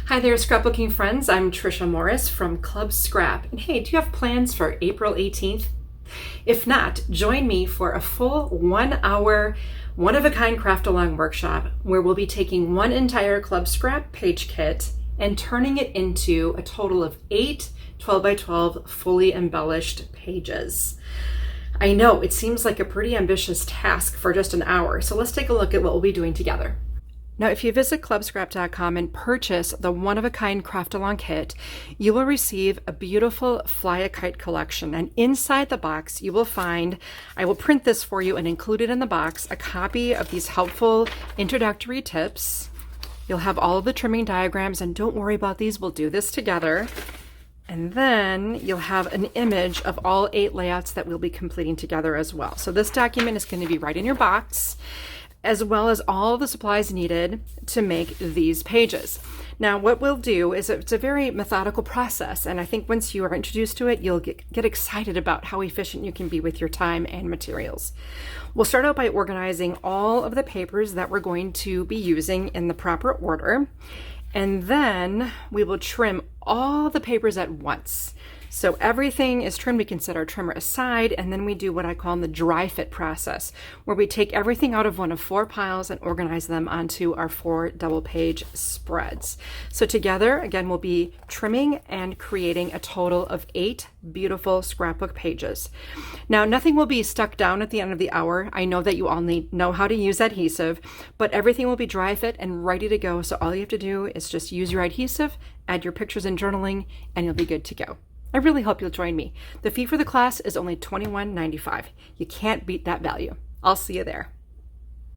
Hi there, scrapbooking friends. I'm Tricia Morris from Club Scrap. And hey, do you have plans for April 18th? If not, join me for a full 1 hour, one-of-a-kind Craftalong workshop where we'll be taking one entire Club Scrap page kit and turning it into a total of 8 12 by 12 fully embellished pages. I know it seems like a pretty ambitious task for just an hour, so let's take a look at what we'll be doing together. Now, if you visit clubscrap.com and purchase the one-of-a-kind Craftalong kit, you will receive a beautiful Fly a Kite collection. And inside the box, you will find, I will print this for you and include it in the box, a copy of these helpful introductory tips. You'll have all of the trimming diagrams, and don't worry about these, we'll do this together. And then you'll have an image of all 8 layouts that we'll be completing together as well. So this document is going to be right in your box, as well as all the supplies needed to make these pages. Now, what we'll do is it's a very methodical process, and I think once you are introduced to it, you'll get excited about how efficient you can be with your time and materials. We'll start out by organizing all of the papers that we're going to be using in the proper order, and then we will trim all the papers at once. So everything is trimmed. We can set our trimmer aside, and then we do what I call the dry fit process, where we take everything out of one of 4 piles and organize them onto our 4 double page spreads. So together, again, we'll be trimming and creating a total of 8 beautiful scrapbook pages. Now, nothing will be stuck down at the end of the hour. I know that you all know how to use adhesive, but everything will be dry fit and ready to go. So all you have to do is just use your adhesive, add your pictures and journaling, and you'll be good to go. I really hope you'll join me. The fee for the class is only $21.95. You can't beat that value. I'll see you there.